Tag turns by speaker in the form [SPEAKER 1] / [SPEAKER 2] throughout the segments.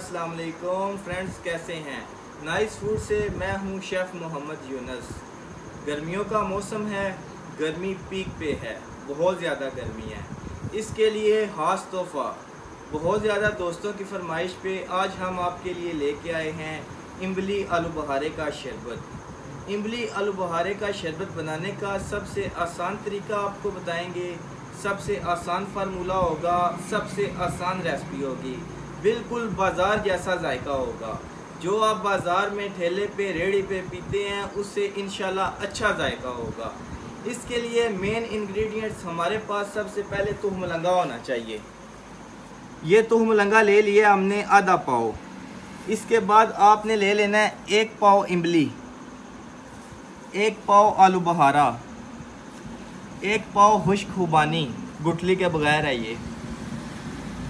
[SPEAKER 1] अस्सलाम वालेकुम फ्रेंड्स, कैसे हैं। नाइस फूड से मैं हूं शेफ़ मोहम्मद यूनुस। गर्मियों का मौसम है, गर्मी पीक पे है, बहुत ज़्यादा गर्मी है। इसके लिए ख़ास तोहफ़ा बहुत ज़्यादा दोस्तों की फरमाइश पे आज हम आपके लिए लेके आए हैं इमली आलू बहारे का शरबत। इमली आलू बहारे का शरबत बनाने का सबसे आसान तरीका आपको बताएंगे। सबसे आसान फार्मूला होगा, सबसे आसान रेसिपी होगी, बिल्कुल बाज़ार जैसा जायका होगा। जो आप बाज़ार में ठेले पे रेहड़ी पे पीते हैं उससे इंशाल्लाह अच्छा जायका होगा। इसके लिए मेन इंग्रेडिएंट्स हमारे पास सबसे पहले तुहमलंगा होना चाहिए। ये तुहमलंगा ले लिया हमने आधा पाव। इसके बाद आपने ले लेना है 1 पाव इमली, 1 पाव आलू बहारा, 1 पाव खुश्क खुबानी गुठली के बगैर है ये,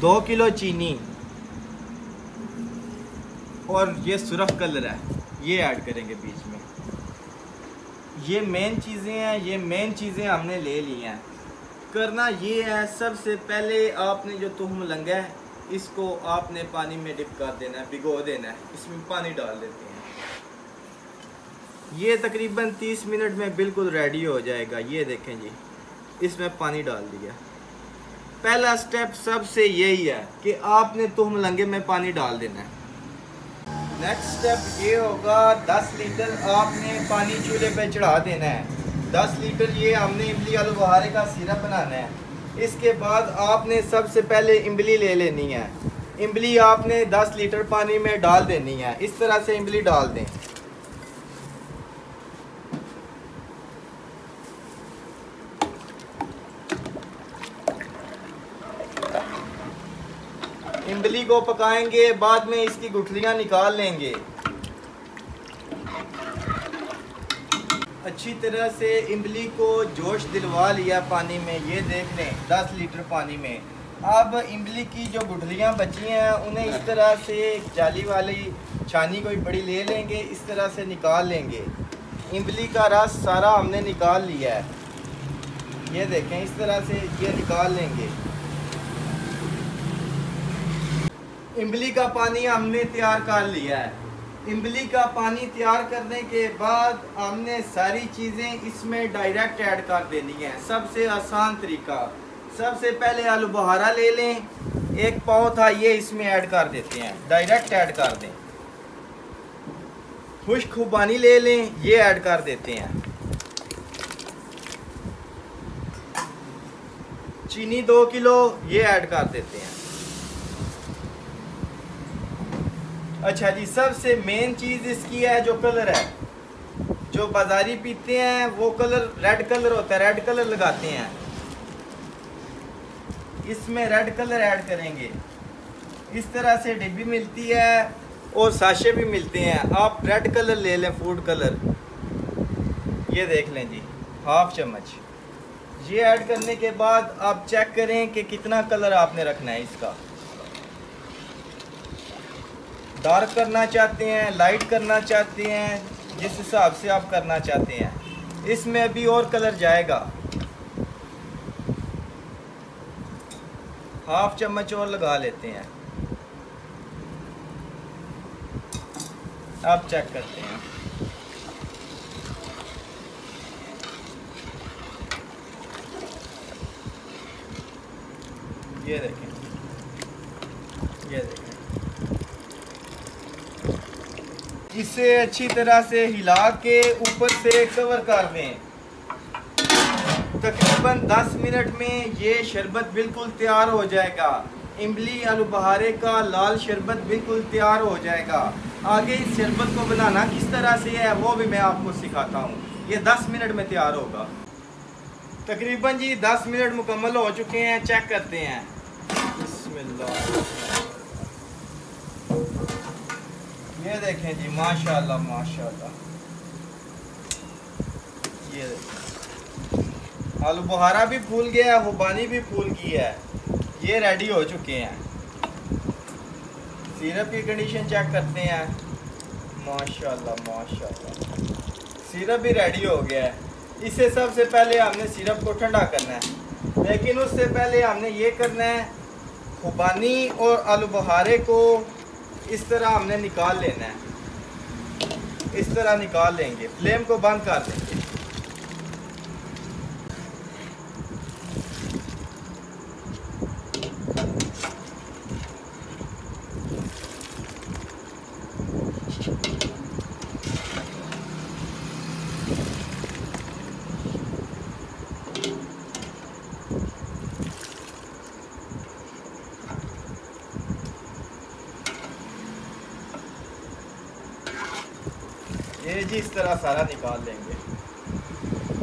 [SPEAKER 1] 2 किलो चीनी और ये सुरख कलर है, ये ऐड करेंगे बीच में। ये मेन चीज़ें हैं, ये मेन चीज़ें हमने ले ली हैं। करना ये है, सबसे पहले आपने जो तुहमलंगा है इसको आपने पानी में डिप कर देना है, भिगो देना है। इसमें पानी डाल देते हैं। ये तकरीबन 30 मिनट में बिल्कुल रेडी हो जाएगा। ये देखें जी, इसमें पानी डाल दिया। पहला स्टेप सबसे यही है कि आपने तुहमलंगे में पानी डाल देना है। नेक्स्ट स्टेप ये होगा, 10 लीटर आपने पानी चूल्हे पे चढ़ा देना है। 10 लीटर ये हमने इमली आलू बहारे का सिरप बनाना है। इसके बाद आपने सबसे पहले इमली ले लेनी है। इमली आपने 10 लीटर पानी में डाल देनी है। इस तरह से इमली डाल दें। इमली को पकाएंगे, बाद में इसकी गुठलियाँ निकाल लेंगे। अच्छी तरह से इमली को जोश दिलवा लिया पानी में। ये देख लें 10 लीटर पानी में। अब इमली की जो गुठलियाँ बची हैं उन्हें इस तरह से जाली वाली छानी कोई बड़ी ले लेंगे, इस तरह से निकाल लेंगे। इमली का रस सारा हमने निकाल लिया है। ये देखें, इस तरह से ये निकाल लेंगे। इमली का पानी हमने तैयार कर लिया है। इमली का पानी तैयार करने के बाद हमने सारी चीज़ें इसमें डायरेक्ट ऐड कर देनी है। सबसे आसान तरीका, सबसे पहले आलू बहारा ले लें, 1 पाव था, ये इसमें ऐड कर देते हैं, डायरेक्ट ऐड कर दें। खुश्क खुबानी ले लें, ये ऐड कर देते हैं। चीनी 2 किलो, ये ऐड कर देते हैं। अच्छा जी, सबसे मेन चीज़ इसकी है जो कलर है। जो बाजारी पीते हैं वो कलर रेड कलर होता है, रेड कलर लगाते हैं। इसमें रेड कलर ऐड करेंगे। इस तरह से डिब्बी मिलती है और साशे भी मिलते हैं। आप रेड कलर ले लें, फूड कलर। ये देख लें जी, 1/2 चम्मच। ये ऐड करने के बाद आप चेक करें कि कितना कलर आपने रखना है इसका। डार्क करना चाहते हैं, लाइट करना चाहते हैं, जिस हिसाब से आप करना चाहते हैं। इसमें अभी और कलर जाएगा। 1/2 चम्मच और लगा लेते हैं। अब चेक करते हैं। ये देखें, ये देखें। इसे अच्छी तरह से हिला के ऊपर से कवर कर दें। तकरीबन 10 मिनट में ये शरबत बिल्कुल तैयार हो जाएगा। इमली आलू बहारे का लाल शरबत बिल्कुल तैयार हो जाएगा। आगे इस शरबत को बनाना किस तरह से है वो भी मैं आपको सिखाता हूँ। ये 10 मिनट में तैयार होगा। तकरीबन जी 10 मिनट मुकम्मल हो चुके हैं। चेक करते हैं। बिस्मिल्लाह। ये देखें जी, माशाल्लाह माशाल्लाह। ये देखें, आलू बहारा भी फूल गया है, खुबानी भी फूल गई है। ये रेडी हो चुके हैं। सिरप की कंडीशन चेक करते हैं। माशाल्लाह माशाल्लाह, सिरप भी रेडी हो गया है। इसे सबसे पहले हमने सिरप को ठंडा करना है, लेकिन उससे पहले हमने ये करना है, खुबानी और आलू बहारे को इस तरह हमने निकाल लेना है, इस तरह निकाल लेंगे। फ्लेम को बंद कर देंगे। ये जी इस तरह सारा निकाल लेंगे।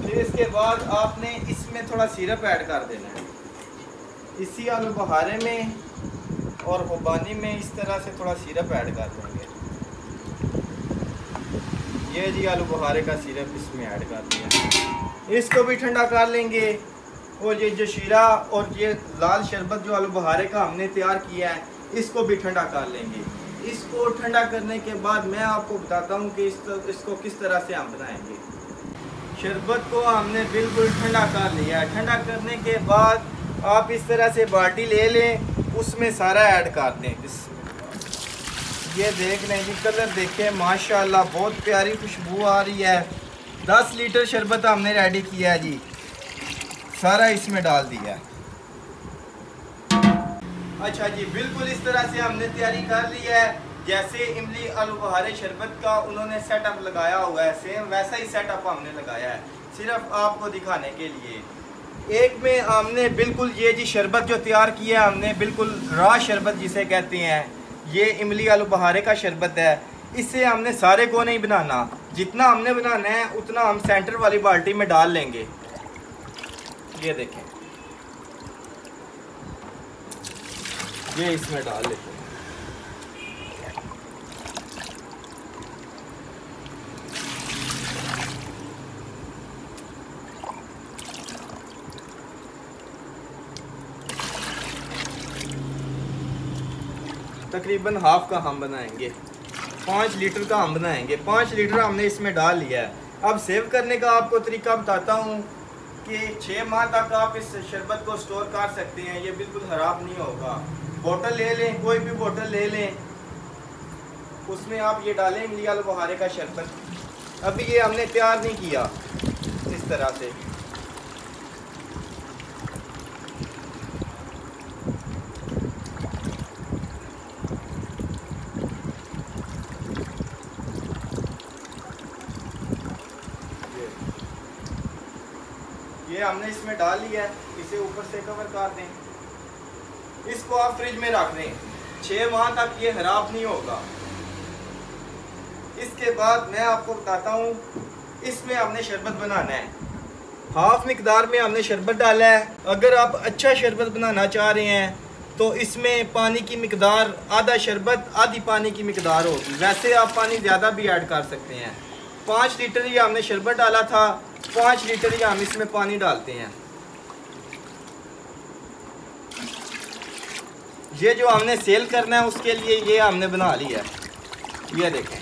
[SPEAKER 1] फिर इसके बाद आपने इसमें थोड़ा सिरप ऐड कर देना है, इसी आलू बुखारे में और खुबानी में इस तरह से थोड़ा सिरप ऐड कर देंगे। ये जी आलू बुखारे का सिरप इसमें ऐड कर दिया। इसको भी ठंडा कर लेंगे। और ये जो शीरा और ये लाल शरबत जो आलू बुखारे का हमने तैयार किया है, इसको भी ठंडा कर लेंगे। इसको ठंडा करने के बाद मैं आपको बताता हूँ कि इसको किस तरह से हम बनाएंगे। शरबत को हमने बिल्कुल ठंडा कर लिया है। ठंडा करने के बाद आप इस तरह से बाल्टी ले लें, उसमें सारा ऐड कर दें। ये देख लें जी, कलर देखें माशाल्लाह बहुत प्यारी खुशबू आ रही है। 10 लीटर शरबत हमने रेडी किया है जी, सारा इसमें डाल दिया है। अच्छा जी, बिल्कुल इस तरह से हमने तैयारी कर ली है। जैसे इमली आलू बुखारे शरबत का उन्होंने सेटअप लगाया हुआ है, सेम वैसा ही सेटअप हमने लगाया है, सिर्फ आपको दिखाने के लिए। एक में हमने बिल्कुल ये जी शरबत जो तैयार किया है हमने, बिल्कुल रॉ शरबत जिसे कहते हैं, ये इमली आलू बुखारे का शरबत है। इससे हमने सारे को नहीं बनाना, जितना हमने बनाना है उतना हम सेंटर वाली बाल्टी में डाल लेंगे। ये देखें, ये इसमें डाल लेते हैं। तकरीबन हाफ का हम बनाएंगे, 5 लीटर का हम बनाएंगे। 5 लीटर हमने इसमें डाल लिया है। अब सेव करने का आपको तरीका बताता हूँ कि 6 माह तक आप इस शरबत को स्टोर कर सकते हैं, ये बिल्कुल ख़राब नहीं होगा। बोतल ले लें, कोई भी बोतल ले लें, उसमें आप ये डालें इमली आलू बुखारे का शरबत। अभी ये हमने तैयार नहीं किया इस तरह से। ये हमने इसमें डाल लिया है, इसे ऊपर से कवर कर दें। इसको आप फ्रिज में रख दें, 6 माह तक ये खराब नहीं होगा। इसके बाद मैं आपको बताता हूँ, इसमें हमने शरबत बनाना है। हाफ मिकदार में हमने शरबत डाला है। अगर आप अच्छा शरबत बनाना चाह रहे हैं तो इसमें पानी की मिकदार आधा शरबत आधी पानी की मिकदार होगी। वैसे आप पानी ज़्यादा भी ऐड कर सकते हैं। 5 लीटर ये हमने शरबत डाला था, 5 लीटर ये हम इसमें पानी डालते हैं। ये जो हमने सेल करना है उसके लिए ये हमने बना लिया है। ये देखें,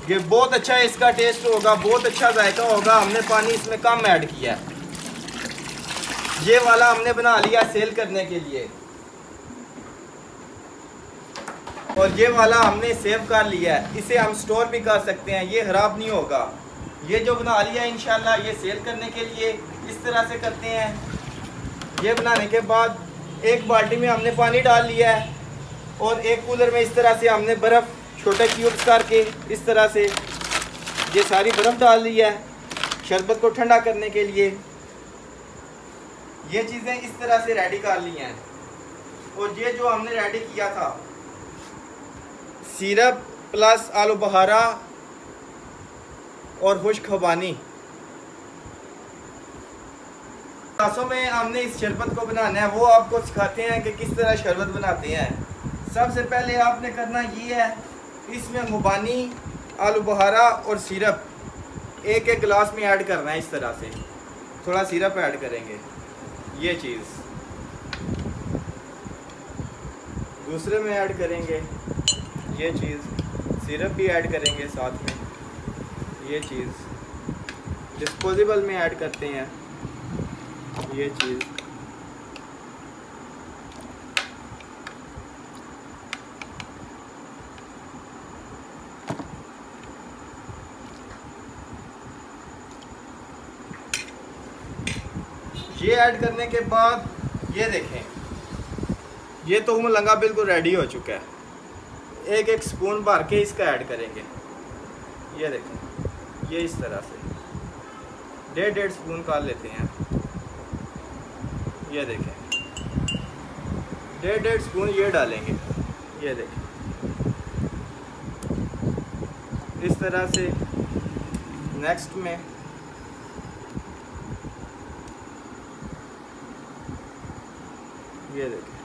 [SPEAKER 1] ये बहुत अच्छा इसका टेस्ट होगा, बहुत अच्छा जायका होगा। हमने पानी इसमें कम ऐड किया है। ये वाला हमने बना लिया सेल करने के लिए, और ये वाला हमने सेव कर लिया है। इसे हम स्टोर भी कर सकते हैं, ये खराब नहीं होगा। ये जो बना लिया है इंशाल्लाह ये सेल करने के लिए इस तरह से करते हैं। ये बनाने के बाद एक बाल्टी में हमने पानी डाल लिया है, और एक कूलर में इस तरह से हमने बर्फ़ छोटे क्यूब्स करके इस तरह से ये सारी बर्फ़ डाल दी है शरबत को ठंडा करने के लिए। ये चीज़ें इस तरह से रेडी कर ली हैं। और ये जो हमने रेडी किया था सिरप प्लस आलू बहारा और खुश्क खुबानी, ग्लासों में हमने इस शरबत को बनाना है। वो आपको सिखाते हैं कि किस तरह शरबत बनाते हैं। सबसे पहले आपने करना ये है, इसमें खुबानी आलू बहारा और सिरप एक एक गिलास में ऐड करना है। इस तरह से थोड़ा सिरप ऐड करेंगे, ये चीज़ दूसरे में ऐड करेंगे, ये चीज़ सिरप भी ऐड करेंगे साथ में, ये चीज़ डिस्पोजेबल में ऐड करते हैं, ये चीज़ ये ऐड करने के बाद ये देखें, ये तो मलंगा बिल्कुल रेडी हो चुका है। एक एक स्पून भर के इसका ऐड करेंगे। ये देखें, ये इस तरह से 1.5 स्पून कर लेते हैं। ये देखें, 1.5 स्पून ये डालेंगे। ये देखें, इस तरह से। नेक्स्ट में ये देखें,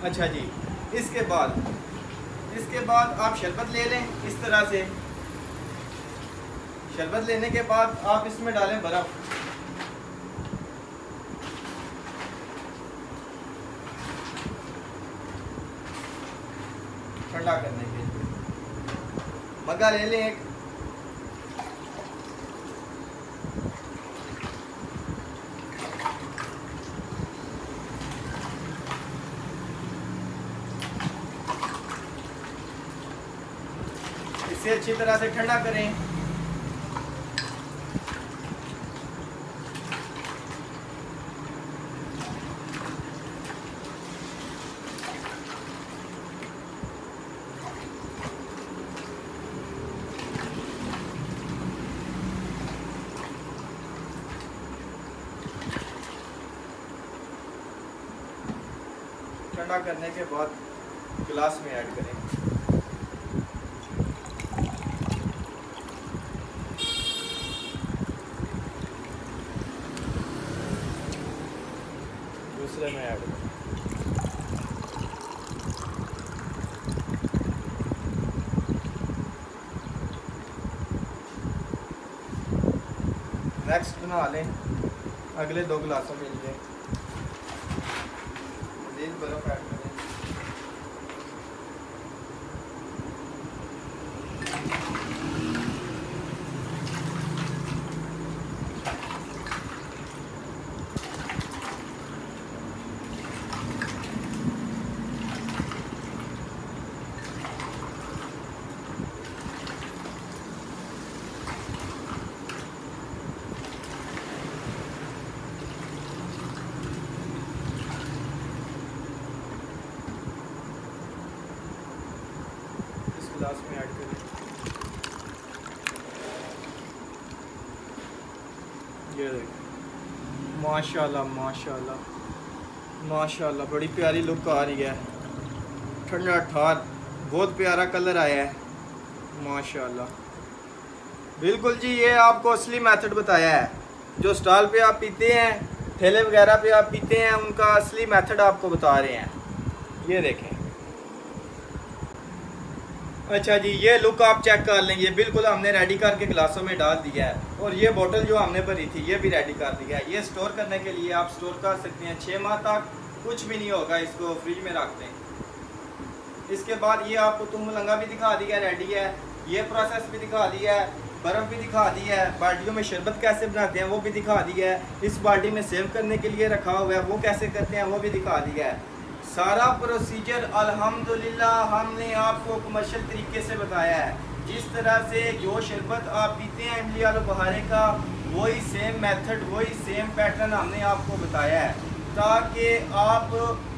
[SPEAKER 1] अच्छा जी। इसके बाद आप शरबत ले लें। इस तरह से शरबत लेने के बाद आप इसमें डालें बर्फ़। ठंडा करने के लिए मग्गा ले लें एक। इसे अच्छी तरह से ठंडा करें। ठंडा करने के बाद गिलास में ऐड करें। दूसरे में ऐड करें। नेक्स्ट बना लें अगले 2 गिलासों के लिए। मज़ीद बर्फ़ ऐड करें। गिलास में ऐड करें। ये देखिए, माशाल्लाह माशाल्लाह माशाल्लाह, बड़ी प्यारी लुक आ रही है। ठंडा ठार, बहुत प्यारा कलर आया है माशाल्लाह। बिल्कुल जी, ये आपको असली मेथड बताया है। जो स्टॉल पे आप पीते हैं, ठेले वगैरह पे आप पीते हैं, उनका असली मेथड आपको बता रहे हैं। ये देखें। अच्छा जी, ये लुक आप चेक कर लें। ये बिल्कुल हमने रेडी करके गिलासों में डाल दिया है। और ये बोतल जो हमने भरी थी ये भी रेडी कर दिया है। ये स्टोर करने के लिए आप स्टोर कर सकते हैं 6 माह तक, कुछ भी नहीं होगा। इसको फ्रिज में रख दें। इसके बाद ये आपको तुम मलंगा भी दिखा दिया रेडी है। ये प्रोसेस भी दिखा दिया है, बर्फ़ भी दिखा दी है, बाल्टियों में शरबत कैसे बनाते हैं वो भी दिखा दिया है। इस बाल्टी में सेव करने के लिए रखा हुआ है, वो कैसे करते हैं वो भी दिखा दिया है। सारा प्रोसीजर अल्हम्दुलिल्लाह हमने आपको कमर्शियल तरीके से बताया है। जिस तरह से जो शरबत आप पीते हैं इमली आलू बहारे का, वही सेम मेथड, वही सेम पैटर्न हमने आपको बताया है, ताकि आप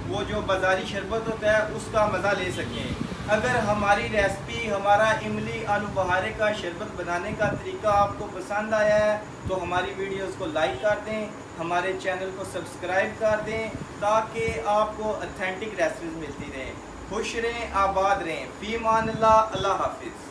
[SPEAKER 1] वो जो बाज़ारी शरबत होता है उसका मज़ा ले सकें। अगर हमारी रेसिपी, हमारा इमली आलू बहारे का शरबत बनाने का तरीका आपको पसंद आया है तो हमारी वीडियोस को लाइक कर दें, हमारे चैनल को सब्सक्राइब कर दें, ताकि आपको ऑथेंटिक रेसिपीज मिलती रहें। खुश रहें, आबाद रहें। फी मान अल्लाह, अल्लाह हाफिज़।